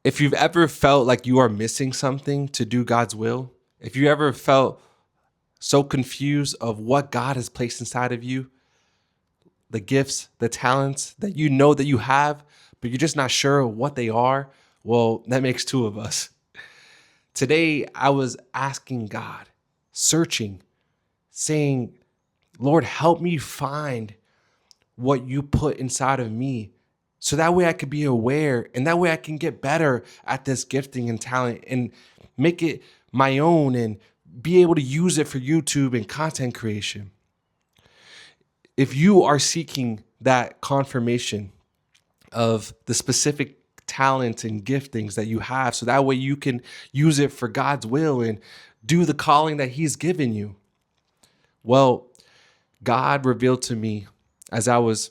If you've ever felt like you are missing something to do God's will, if you ever felt so confused of what God has placed inside of you, the gifts, the talents that you know that you have, but you're just not sure what they are, well, that makes two of us. Today, I was asking God, searching, saying, Lord, help me find what you put inside of me so that way I could be aware and that way I can get better at this gifting and talent and make it my own and be able to use it for YouTube and content creation. If you are seeking that confirmation of the specific talents and giftings that you have so that way you can use it for God's will and do the calling that he's given you, well, God revealed to me as I was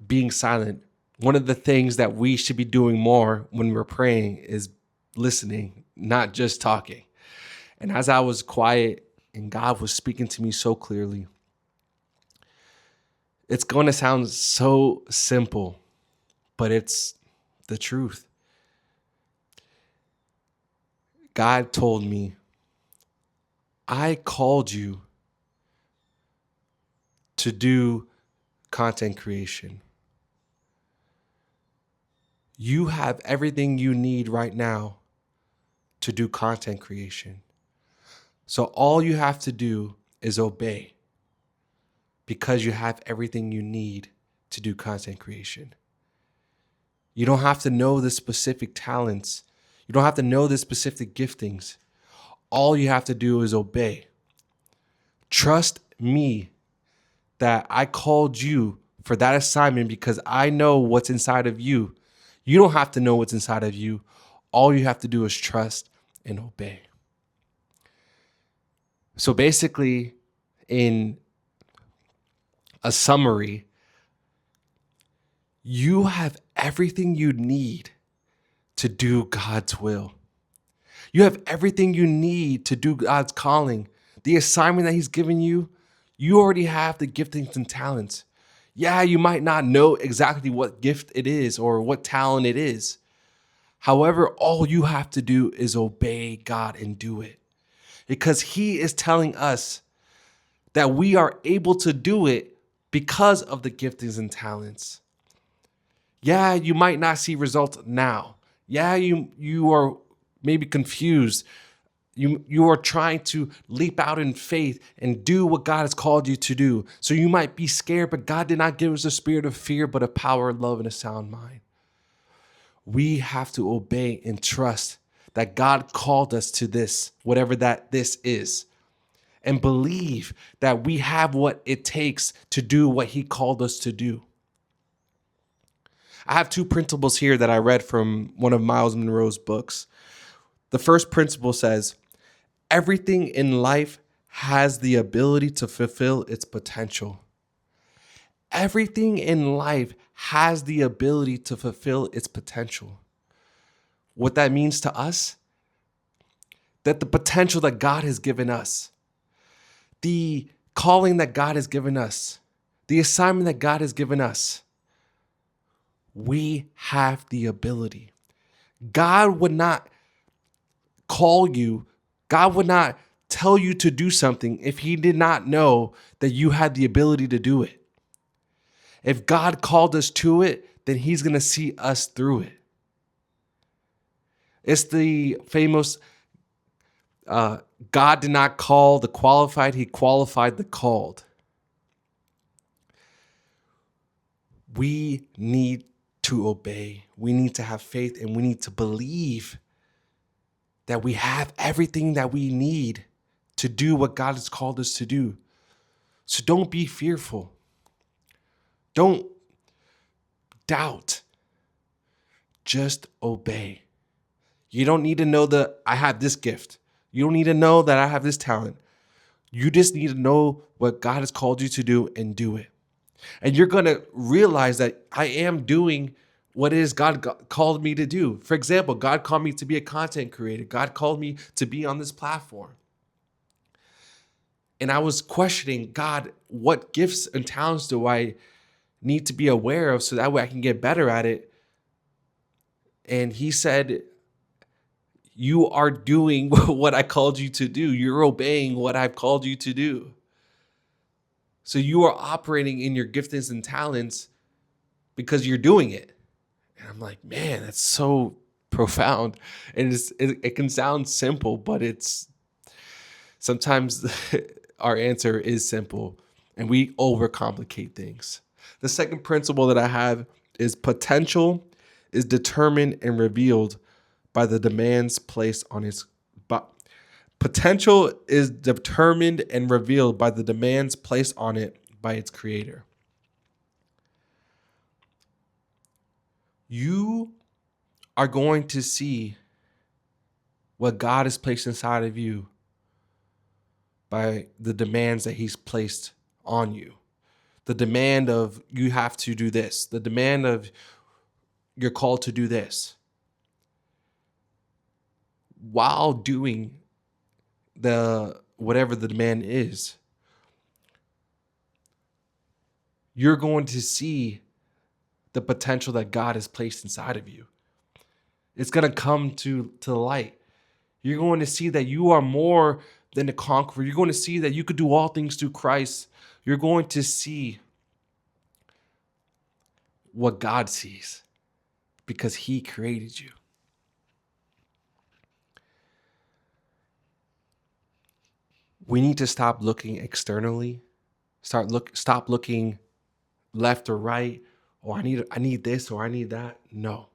being silent, one of the things that we should be doing more when we're praying is listening, not just talking. And as I was quiet and God was speaking to me so clearly, it's going to sound so simple, but it's the truth. God told me, I called you to do content creation. You have everything you need right now to do content creation. So all you have to do is obey because you have everything you need to do content creation. You don't have to know the specific talents. You don't have to know the specific giftings. All you have to do is obey. Trust me that I called you for that assignment because I know what's inside of you. You don't have to know what's inside of you. All you have to do is trust and obey. So basically, in a summary, you have everything you need to do God's will. You have everything you need to do God's calling. The assignment that he's given you, you already have the giftings and talents. Yeah, you might not know exactly what gift it is or what talent it is. However, all you have to do is obey God and do it. Because he is telling us that we are able to do it because of the giftings and talents. Yeah, you might not see results now. Yeah, you are maybe confused. You are trying to leap out in faith and do what God has called you to do. So you might be scared, but God did not give us a spirit of fear, but a power, love, and a sound mind. We have to obey and trust that God called us to this, whatever that this is, and believe that we have what it takes to do what he called us to do. I have two principles here that I read from one of Miles Monroe's books. The first principle says, everything in life has the ability to fulfill its potential. Everything in life has the ability to fulfill its potential. What that means to us, that the potential that God has given us, the calling that God has given us, the assignment that God has given us, we have the ability. God would not call you, God would not tell you to do something if he did not know that you had the ability to do it. If God called us to it, then he's going to see us through it. It's the famous God did not call the qualified, he qualified the called. We need to obey. We need to have faith and we need to believe that we have everything that we need to do what God has called us to do. So don't be fearful. Don't doubt. Just obey. You don't need to know that I have this gift. You don't need to know that I have this talent. You just need to know what God has called you to do and do it. And you're going to realize that I am doing what it is God called me to do. For example, God called me to be a content creator. God called me to be on this platform. And I was questioning, God, what gifts and talents do I need to be aware of so that way I can get better at it? And he said, You are doing what I called you to do. You're obeying what I've called you to do. So you are operating in your giftings and talents because you're doing it. And I'm like, man, that's so profound. And it can sound simple, but it's sometimes our answer is simple and we overcomplicate things. The second principle that I have is potential is determined and revealed by the demands placed on its potential is determined and revealed by the demands placed on it by its creator. You are going to see what God has placed inside of you by the demands that he's placed on you. The demand of you have to do this. The demand of you're called to do this. While doing the whatever the demand is, you're going to see the potential that God has placed inside of you. It's going to come to the light. You're going to see that you are more than a conqueror. You're going to see that you could do all things through Christ. You're going to see what God sees because he created you. We need to stop looking externally. Stop looking left or right. Or I need this or I need that. No.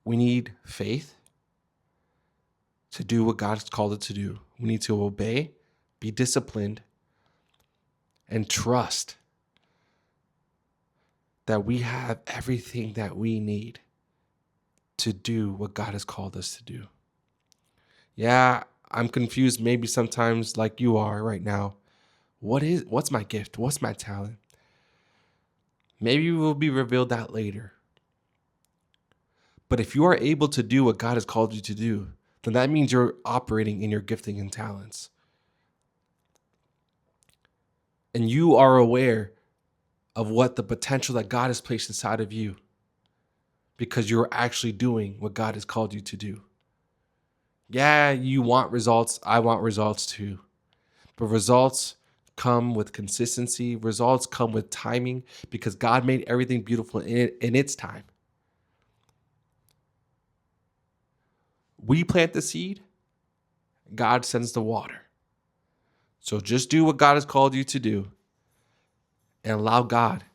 We need faith to do what God has called it to do. We need to obey, be disciplined, and trust that we have everything that we need to do what God has called us to do. Yeah, I'm confused maybe sometimes like you are right now. What's my gift? What's my talent? Maybe will be revealed that later. But if you are able to do what God has called you to do, then that means you're operating in your gifting and talents. And you are aware of what the potential that God has placed inside of you because you're actually doing what God has called you to do. Yeah, you want results. I want results too. But results come with consistency. Results come with timing because God made everything beautiful in its time. We plant the seed, God sends the water. So just do what God has called you to do and allow God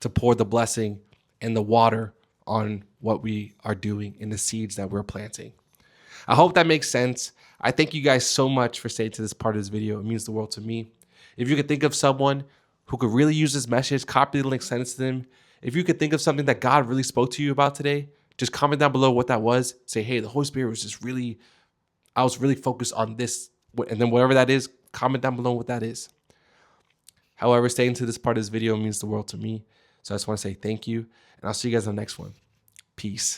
to pour the blessing and the water on what we are doing in the seeds that we're planting. I hope that makes sense. I thank you guys so much for staying to this part of this video. It means the world to me. If you could think of someone who could really use this message, copy the link, send it to them. If you could think of something that God really spoke to you about today, just comment down below what that was. Say, hey, the Holy Spirit was just really, I was really focused on this. And then whatever that is, comment down below what that is. However, staying to this part of this video means the world to me. So I just want to say thank you. And I'll see you guys on the next one. Peace.